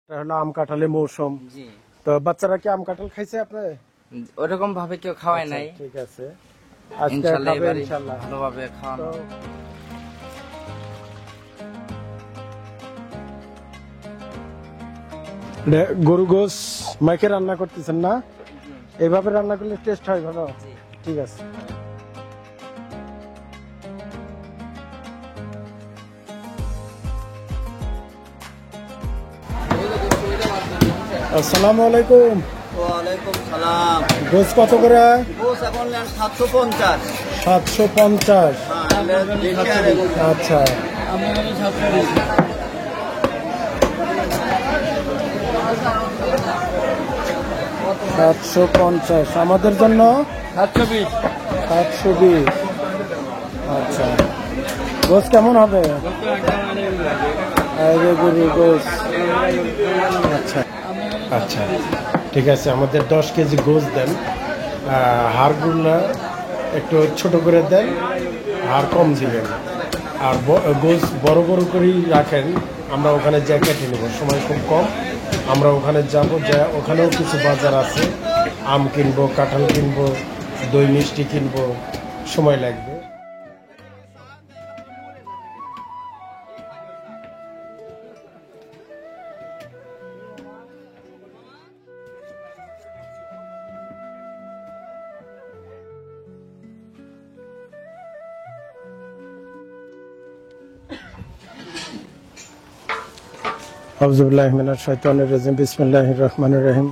এটা হলো আম কাঁঠালের মৌসুম। জি। তো বাচ্চারা কি আম কাঁঠাল খাইছে আপনার? ওরকম ভাবে কেউ খাওয়ায় নাই, ঠিক আছে, আজকে ইনশাল্লাহ খাবে এবারে ইনশাল্লাহ। ভালোভাবে তো খাওয়ানো। গরু গোস মাইকে রান্না করতেছেন না? এইভাবে রান্না করলে টেস্ট হয় ভালো। জি। ঠিক আছে। আসসালামু আলাইকুম। ওয়ালাইকুম সালাম। গোস কত করে? গোস এখন নেন 750। 750। আচ্ছা, আমি 720। 750 আমাদের জন্য। 720। 720। আচ্ছা, গোস কেমন হবে? আরে গরু গোস। আচ্ছা আচ্ছা, ঠিক আছে, আমাদের 10 কেজি গোস দেন। হাড়গুলো একটু ছোট করে দেন, হাড় কম দিবেন। আর গোস বড় বড় করেই রাখেন, আমরা ওখানে যা কেটে নেব, সময় খুব কম। আমরা ওখানে যাব, যা ওখানেও কিছু বাজার আছে, আম কিনবো, কাঁঠাল কিনবো, দই মিষ্টি কিনবো, সময় লাগবে। আউযুবিল্লাহি মিনাশ শাইতানির রাজিম। বিসমিল্লাহির রহমানির রহিম।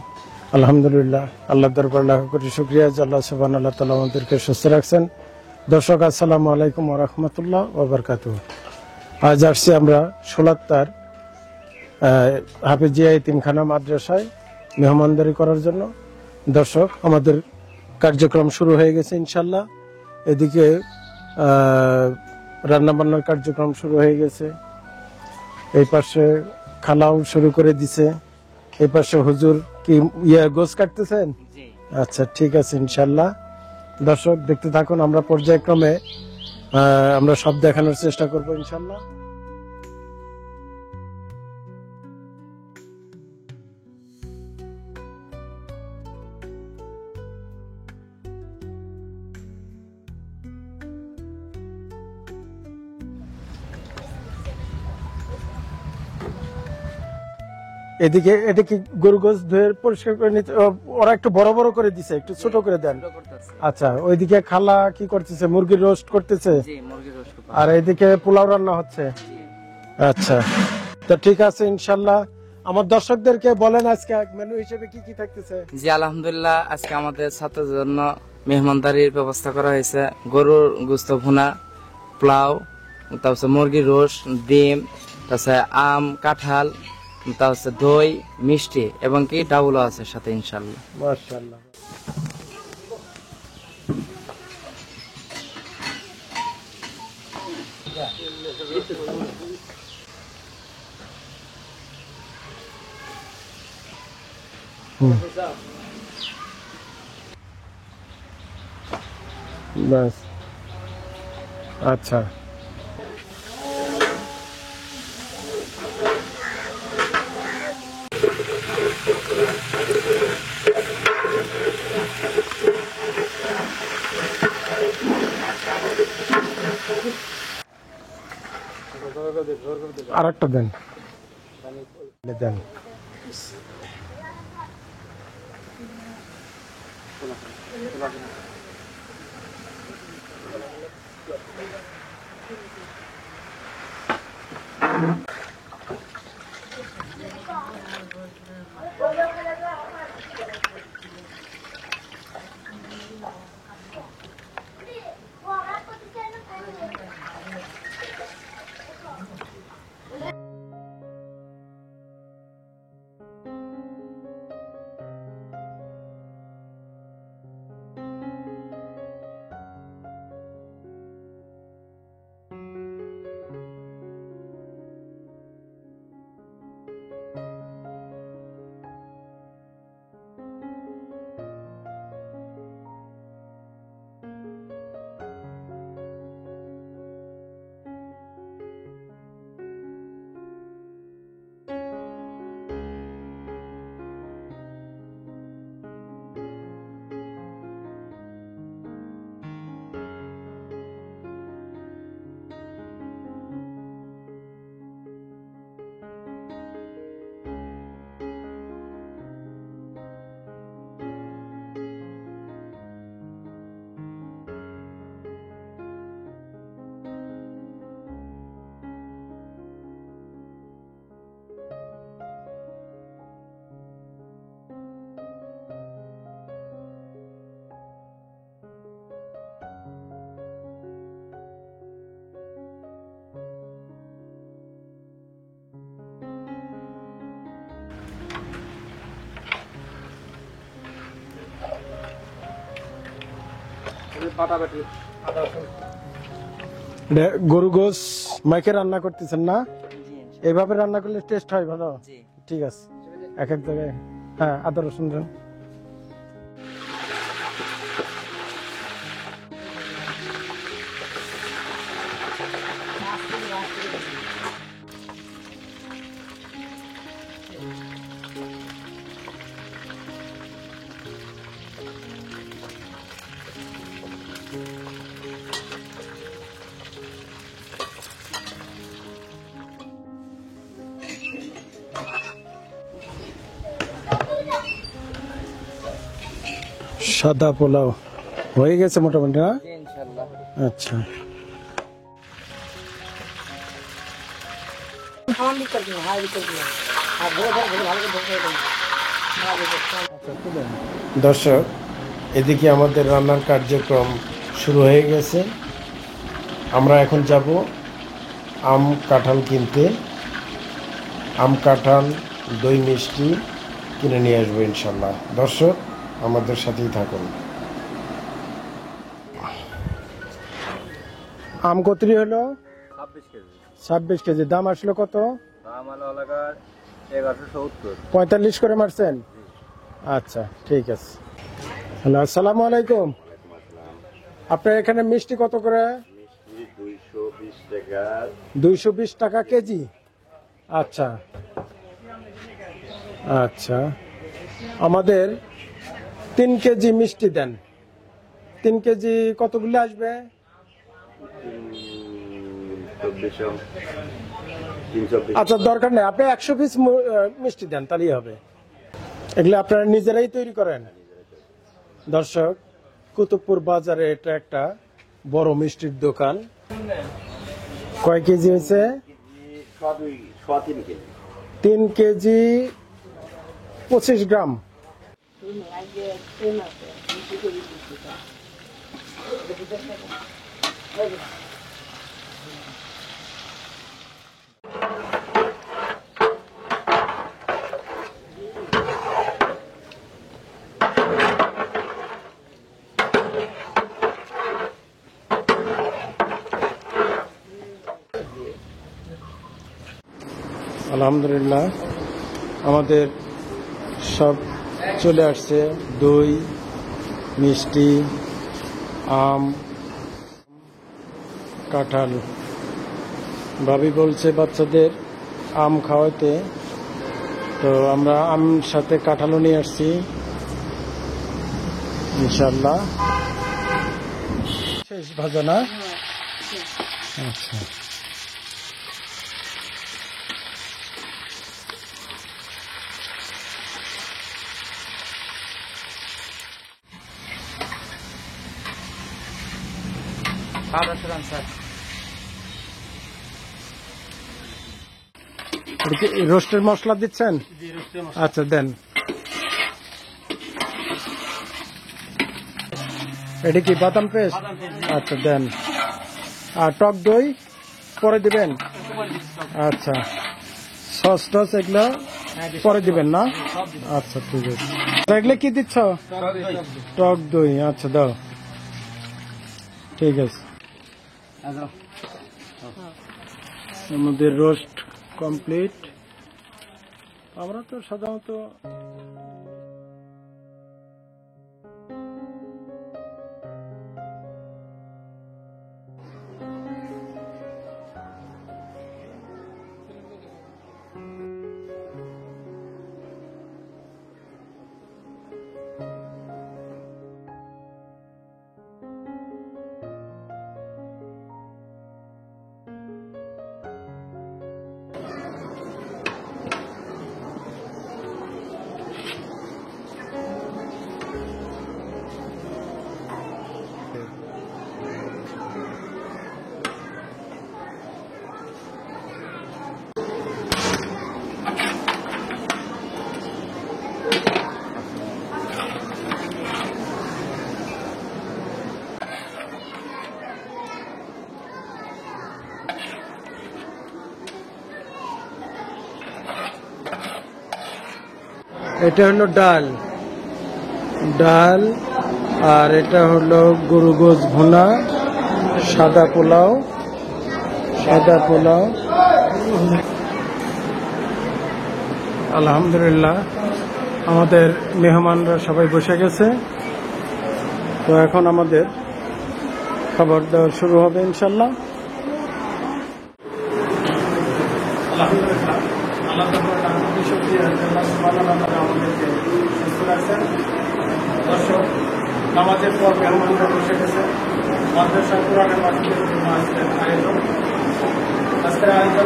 আলহামদুলিল্লাহ, আল্লাহর দরবারে লাখ কোটি শুকরিয়া যে আল্লাহ সুবহানাহু ওয়া তাআলা আমাদেরকে সুস্থ রাখছেন। দর্শক, আসসালামু আলাইকুম ওয়া রাহমাতুল্লাহ ওয়া বারাকাতুহু। আজ আসছি আমরা সোলাত্তার হাফেজিয়া ইতিমখানা মাদ্রাসায় মেহমানদারি করার জন্য। দর্শক, আমাদের কার্যক্রম শুরু হয়ে গেছে ইনশাল্লাহ। এদিকে রান্না বান্নার কার্যক্রম শুরু হয়ে গেছে। এই পাশে খালাও শুরু করে দিছে। এই পাশে হুজুর কি গোছ কাটতেছেন? জি। আচ্ছা, ঠিক আছে ইনশাল্লাহ। দর্শক, দেখতে থাকুন, আমরা পর্যায়ক্রমে আমরা সব দেখানোর চেষ্টা করব ইনশাল্লাহ। এদিকে এটা কি গরু গোছ ধুয়ে পরিষ্কার করে নিতে? ওরা একটু বড় বড় করে দিছে, একটু ছোট করে দেন। ছোট করতেছে। আচ্ছা, ওইদিকে খালা কি করতেছে? মুরগির রোস্ট করতেছে। জি, মুরগির রোস্ট করতেছে। আর এইদিকে পোলাও রান্না হচ্ছে। জি। আচ্ছা, তো ঠিক আছে ইনশাল্লাহ। আমার দর্শকদেরকে বলেন আজকে মেনু হিসেবে কি কি থাকতেছে? জি, আলহামদুলিল্লাহ, আজকে আমাদের ছাত্রদের জন্য মেহমানদারির ব্যবস্থা করা হয়েছে। গরুর গোস্ত ভুনা, পোলাও, তারপর মুরগির রোস্ট, ডিম, তারপর আম, কাঁঠাল, তারপর দই, মিষ্টি এবং কি ডাউলও আছে সাথে ইনশাল্লাহ। মাশাআল্লাহ। বাস, আচ্ছা। আর একটা দেন, দেন। এটা গরু গোস মাইকে রান্না করতেছেন না? এইভাবে রান্না করলে টেস্ট হয় ভালো। ঠিক আছে, এক এক জায়গায়। হ্যাঁ, আদা রসুন দেন। সাদা পোলাও হয়ে গেছে মোটামুটি না? ইনশাআল্লাহ। আচ্ছা, দর্শক, এদিকে আমাদের রান্নার কার্যক্রম শুরু হয়ে গেছে। আমরা এখন যাব আম কাঁঠাল কিনতে। আম কাঁঠাল দই মিষ্টি কিনে নিয়ে আসবো ইনশাল্লাহ। দর্শক, আমাদের সাথেই থাকুন। আম কতটি হলো? 26 কেজি। দাম আসলো কত? 45 করে মারছেন? আচ্ছা, ঠিক আছে। হ্যালো, আসসালামু আলাইকুম। আপনার এখানে মিষ্টি কত করে? 220 টাকা কেজি। আচ্ছা আচ্ছা, আমাদের 3 কেজি মিষ্টি দেন। 3 কেজি কতগুলো আসবে? 324। আচ্ছা, দরকার নেই, আপনি 100 পিস মিষ্টি দেন, তাহলেই হবে। এগুলো আপনারা নিজেরাই তৈরি করেন? দর্শক, কুতুবপুর বাজারে এটা একটা বড় মিষ্টির দোকান। কয় কেজি হয়েছে? 3 কেজি 25 গ্রাম। আলহামদুলিল্লাহ, আমাদের সব চলে আসছে। দই, মিষ্টি, আম, কাঁঠাল। ভাবি বলছে বাচ্চাদের আম খাওয়াতে, তো আমরা আম সাথে কাঁঠালও নিয়ে আসছি ইনশাল্লাহ। শেষ ভাজা না? আচ্ছা, রোস্টের মশলা দিচ্ছেন? আচ্ছা, দেন। এটা কি বাদাম পেস্ট? আচ্ছা, দেন। আর টক দই পরে দিবেন? আচ্ছা, সস টস এগুলো পরে দিবেন না? আচ্ছা, ঠিক আছে। এগুলো কি দিচ্ছ? টক দই। আচ্ছা, দাও। ঠিক আছে, আমাদের রোস্ট কমপ্লিট। আমরা তো সাধারণত এটা হলো ডাল। ডাল, আর এটা হলো গরু গোস ভুনা, সাদা পোলাও, আলহামদুলিল্লাহ আমাদের মেহমানরা সবাই বসে গেছে। তো এখন আমাদের খাবার দাবার শুরু হবে ইনশাল্লাহ। আলহামদুলিল্লাহ আল্লাহ তাআলা আমাদেরকে সুস্থ রাখছেন। দর্শক, নামাজের পর মেহমানরা বসে গেছে। মাদ্রাসা কোরআনের মাঠের জন্য আজকের আয়োজন।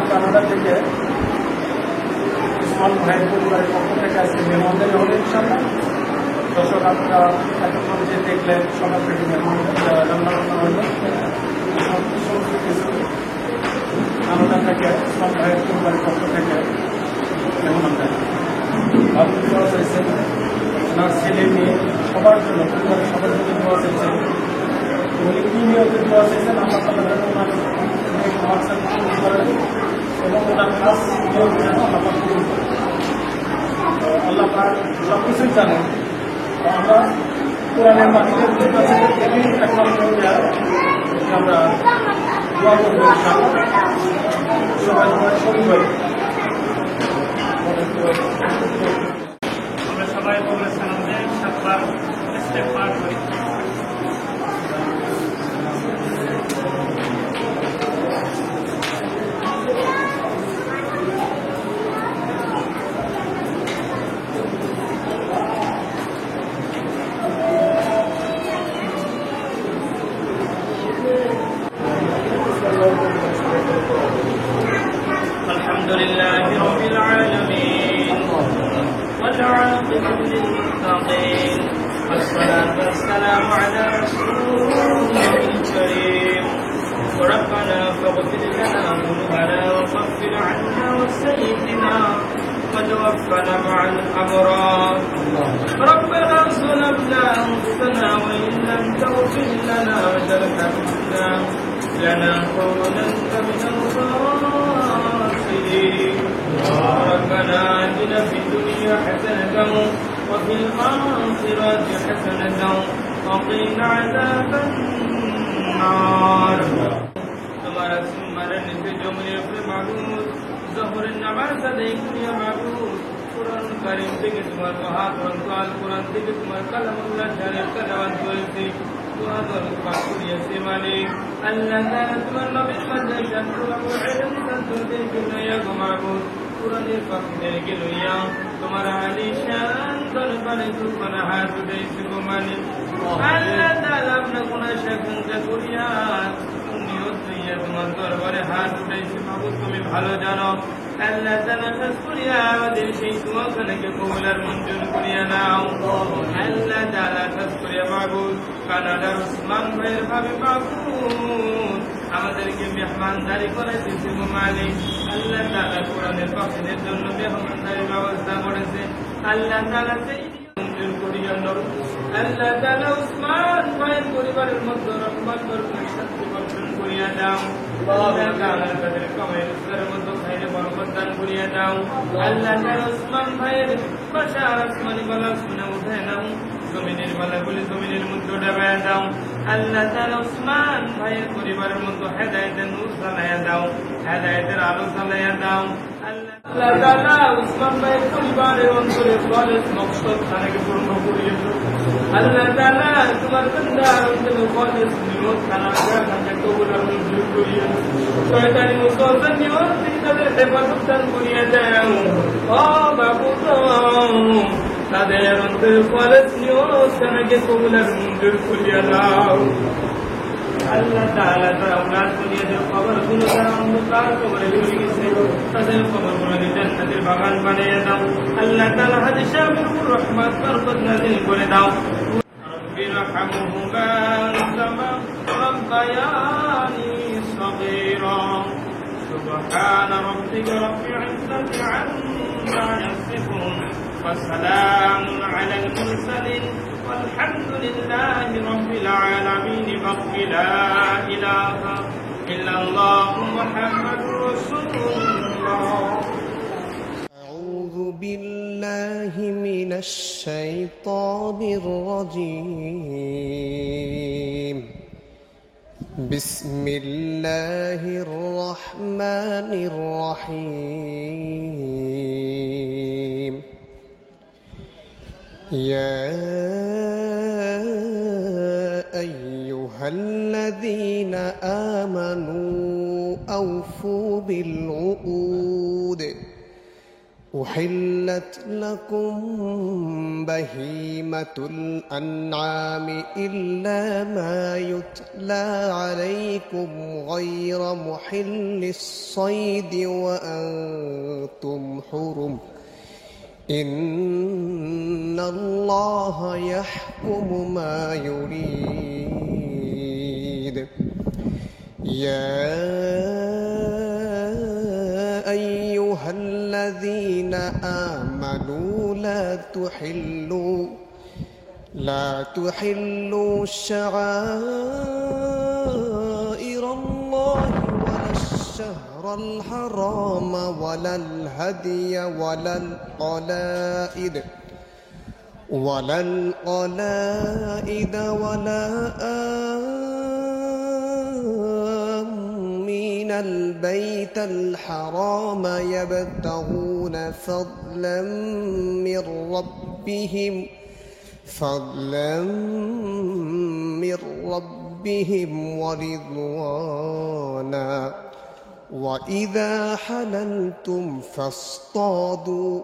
কানাডা থেকে উসমান ভাইয়ের পরিবারের পক্ষ থেকে আজকে মেহমানদের হলো ইনশাল্লাহ। দর্শক, আপনারা এতক্ষণ যে দেখলেন সকাল থেকে রান্না হলো সমস্ত কিছু কানাডা থেকে উসমান ভাইয়ের পরিবারের পক্ষ থেকে মেহমানদের আপনি দোয়া চাইছেন, ওনার ছেলে মেয়ে সবার জন্য, পরিবারের সবার জন্য দোয়া চাইছেন। উনি কি নিয়তে দোয়া চাইছেন আল্লাহ তাআলা যেন ওনার এবং ওনার খাস নিয়ম যেন আল্লাহ পাক সব কিছুই জানেন। আমরা কোরআনের মাটিতে একমাত্র আমরা দোয়া করবো সবাই শরীর হয়। আমরা সবাই বলেছেন যে 7 বার ইস্তেগফার করি। الحمدلله رب العالمين والعاقبة للمتقين والصلاة والسلام على رسوله الكريم ربنا فاغفر لنا ذنوبنا وكفر عنا وسيئنا وتوفنا مع الأبرار ربنا ظلمنا أنفسنا وإن لم تغفر لنا وترحمنا لنكونن من الخاسرين ربنا آتنا في الدنيا حسنة وفي الآخرة حسنة وقنا عذاب النار तुम्हारा स्मरण से जो मेरे अपने माबूद ज़ोहर नमाज अदा किया माबूद कुरान करीम থেকে তোমার মহাগ্রন্থ আল কুরআন থেকে তোমার কালামুল্লাহ জারির তেলাওয়াত করেছি দোয়া দরবার করিয়েছি মালিক আল্লাহ তাআলা তোমার নবীর মাদ্রাসা কুরআন ইলম সন্তুদের জন্য ইয়া মাবুদ কুরআনের পাখিদেরকে লইয়া তোমার আলিশান দরবারে তোমার হাত উঠাইছি গো মালিক আল্লাহ তাআলা আপনার গুনাহ শাকুনটা করিয়া নিয়ত হইয়া তোমার দরবারে হাত উঠাইছি মাবুদ তুমি ভালো জানো আল্লাহ তাআলা খাস করিয়া আমাদের সেই দোয়াখানাকে কবুল আর মঞ্জুর করিয়া নাও আল্লাহ তাআলা খাস করিয়া মাবুদ কানাডার উসমান ভাইয়ের ভাবে মাবুদ আমাদেরকে মেহমানদারি করেছে গো মালিক আল্লাহ তাআলা কোরআনের পাখিদের জন্য মেহমানদারির ব্যবস্থা করেছে আল্লাহ তাআলা সেই মঞ্জুর করিয়া নাও আল্লাহ তাআলা উসমান ভাইয়ের পরিবারের মধ্যে রহমত বরকত শান্তি বর্ষণ করিয়া দাও আল্লাহ তাআলা তাদের কামাইয়ের রোজগারের মধ্যে খাইরে বরকত দান করিয়া দাও আল্লাহ তাআলা উসমান ভাইয়ের বাসার আসমানি বালা শুনে উঠায় নাও জমিনের বালাগুলি জমিনের মধ্যে ডাবায়া দাও আল্লাহ তাআলা উসমান ভাইয়ের পরিবারের মধ্যে হেদায়েতের নূর জ্বালায়া দাও হেদায়েতের আলো জ্বালায়া দাও আল্লাহ তাআলা উসমান ভাইয়ের পরিবারের অন্তরে খালেস মকসদ খানাকে পূর্ণ করিয়ে দাও আল্লাহ তাআলা তোমার বান্দার অন্তরে খালেস নিয়ত খানাকে কবুল আর মঞ্জুর করিয়ে শয়তানি মুসলমান নিয়ত থেকে তাদের হেফাজত দান করিয়ে দাও ও বাবু তাদের অন্তরে খালেস নিয়ত খানাকে কবুল আর মঞ্জুর করিয়ে দাও আল্লাহ তাআলা তারা উনার দুনিয়াতে কবরগুলো তারা অন্ধকার কবরে ডুবে গেছে তাদের কবরগুলোকে জান্নাতের বাগান বানিয়ে দাও আল্লাহ তাআলা হাদিস শামির রহমত বরকত নাযিল করে দাও রব্বিরহামহুমা কামা রাব্বায়ানি সগীরা সুবহান রাব্বিকা রাব্বিল ইজ্জাতি আম্মা ইয়াসিফুন ওয়া সালামুন আলাল মুরসালিন والحمد لله رب العالمين بقي لا إله إلا الله محمد رسول الله أعوذ بالله بالله من الشيطان الرجيم. بسم الله الرحمن الرحيم. يا أيها الذين آمنوا أوفوا بالعقود. أحلت لكم بهيمة الأنعام إلا ما يتلى عليكم غير محل الصيد وأنتم حرم. إن الله يحكم ما يريد. يا أيها الذين آمنوا لا تحلوا شعائر الله ولا الشهر الحرام ولا الهدي ولا القلائد ولا آمين البيت الحرام يبتغون فضلا من ربهم ورضوانا. وإذا حللتم فاصطادوا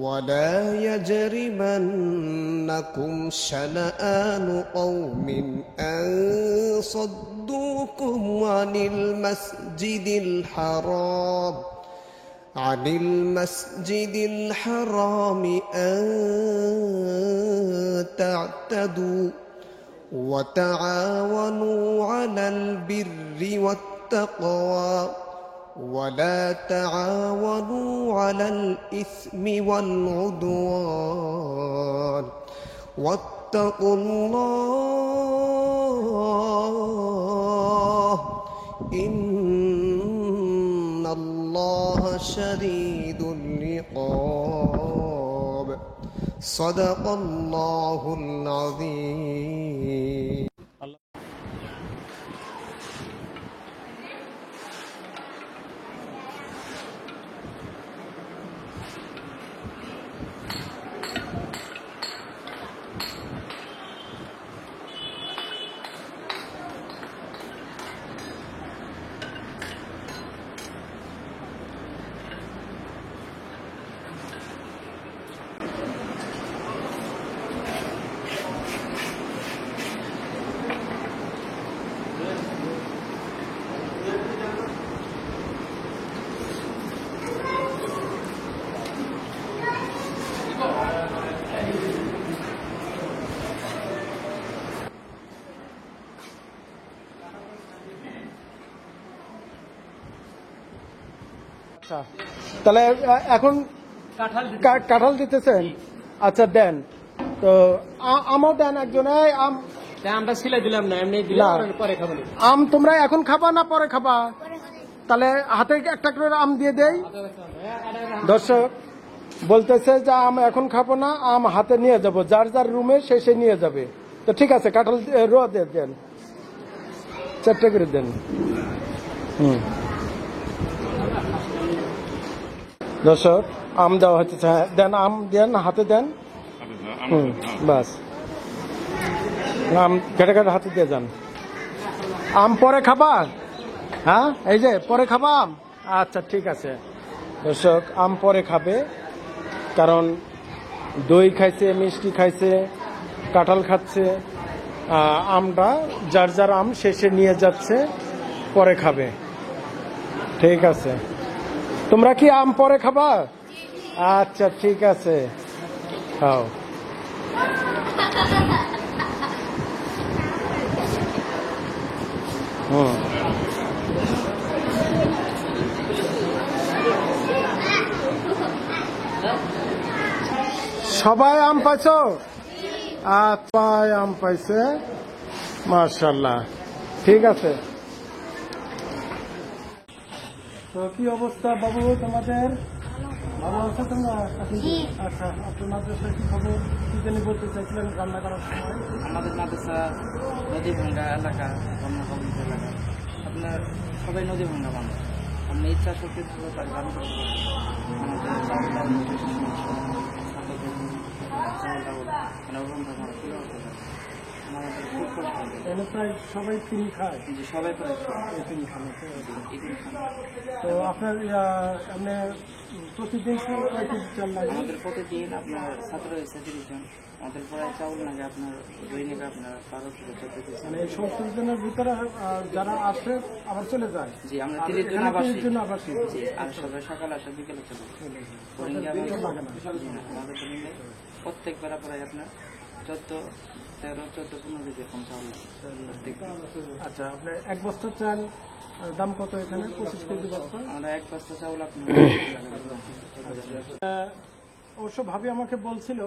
ولا يجرمنكم شنآن قوم أن صدوكم عن المسجد الحرام أن تعتدوا. وتعاونوا على البر والتقوى ولا تعاونوا على الإثم والعدوان. واتقوا الله إن الله شديد العقاب. صدق الله العظيم. আচ্ছা, তাহলে এখন কাঁঠাল দিতেছেন? আচ্ছা দেন, তো আমও দেন একজন। আমরা ছিলে দিলাম না, এমনি পরে খাবো। আম তোমরা এখন খাবা না পরে খাবা? তাহলে হাতে একটা করে আম দিয়ে দেই। দর্শক বলতেছে যে আম এখন খাবো না, আম হাতে নিয়ে যাব, যার যার রুমে সে নিয়ে যাবে। তো ঠিক আছে, কাঁঠাল দেন, 4টা করে দেন। দর্শক আম দেওয়া হচ্ছে, দেন আম দেন, হাতে দেন। বাস, আম কেটে কেটে হাতে দিয়ে যান। আম পরে খাবা? হ্যাঁ, এই যে পরে খাবা আম? আচ্ছা ঠিক আছে। দর্শক আম পরে খাবে, কারণ দই খাইছে, মিষ্টি খাইছে, কাঁঠাল খাচ্ছে। আমটা যার যার আম শেষে নিয়ে যাচ্ছে, পরে খাবে। ঠিক আছে, তোমরা কি আম পরে খাবা? আচ্ছা ঠিক আছে, খাও। সবাই আম পাইছো? আচ্ছা, আম পাইছে, মাশাআল্লাহ। ঠিক আছে, তো কি অবস্থা বাবু তোমাদের? ভালো আছো তোমরা? আচ্ছা, আপনার মাদ্রাসায় কি খবর? কি জানি বলতে চাইছিলেন রান্না করার সময়? আমাদের মাদ্রাসা নদী ভাঙ্গা এলাকা, বন্যা কবলিত এলাকা। আপনার সবাই নদী ভাঙ্গা মানুষ। আপনি ইচ্ছা শক্তি থাকলে তার গান করতে পারেন। আমাদের চাউল ডাউল বিশেষ সমস্যা, ছাত্রদের চাউল ডাউল মানে ওরকম আমরা তুলে করতে পারি। আমাদের খুব কষ্ট হবে। এনে প্রায় সবাই কিনে খায়। যে সবাই প্রায় কিনে খান। এদিন খান। তো আপনার আপনি প্রতিদিন কয় কেজি চাল লাগে? আমাদের প্রতিদিন আপনার ছাত্র হয়েছে 30 জন। আমাদের প্রায় চাউল লাগে আপনার দৈনিক আপনার 12 থেকে 14 কেজি। মানে এই 70 জনের ভিতরে যারা আসে আবার চলে যায়? জি, আমরা 30 জন আবাসিক। আবাসিক। জি, আর সবাই সকালে আসে বিকেলে চলে যায়। বোরিংয়ে বেতন লাগে না। জি না, আমাদের বোরিংয়ে প্রত্যেক বেলা প্রায় আপনার 14, 13, 14, 15 কেজি এরকম চাউল লাগে প্রত্যেক দিন। আচ্ছা, আপনার এক বস্তা চাল দাম কত এখানে? 25 কেজি বস্তা। আমরা এক বস্তা চাউল আপনার অবশ্য ভাবি আমাকে বলছিল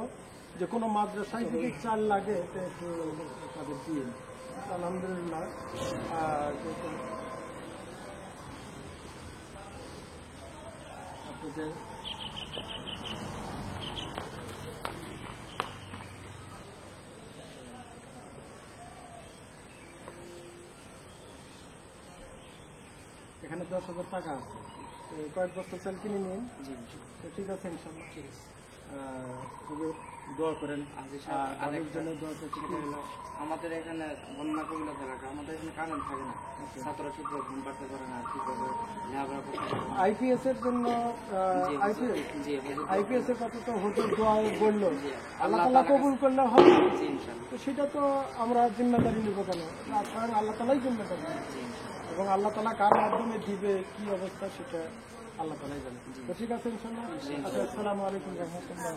যে কোনো মাদ্রাসায় যদি চাল লাগে তো একটু তাদের দিয়ে। আলহামদুলিল্লাহ। আপনাদের এখানে 10,000 টাকা আছে। তো কয়েক বস্তা চাল কিনে নিন। তো ঠিক আছে, ইনশাল্লাহ। খুবই দোয়া করেন। আরেক জন্য দোয়া করছি। আমাদের এখানে বন্যা কবিলত এলাকা, আমাদের এখানে কারেন্ট থাকে না। ছাত্ররা ঠিক করে ঘুম পাড়তে পারে না, ঠিক করে লেখাপড়া করতে পারে না। আইপিএস এর জন্য আইপিএস এর কথা তো হুজুর দোয়া বললো, আল্লাহ তাআলা কবুল করলে হবে। তো সেটা তো আমরা জিম্মেদারি নেব কেন? আল্লাহ তাআলাই জিম্মেদারি নেবেন। এবং আল্লাহ তাআলা কার মাধ্যমে দিবে, কি অবস্থা, সেটা আল্লাহ তাআলাই জানেন। তো ঠিক আছে, ইনশাআল্লাহ। আসসালামু আলাইকুম ওয়া রাহমাতুল্লাহ।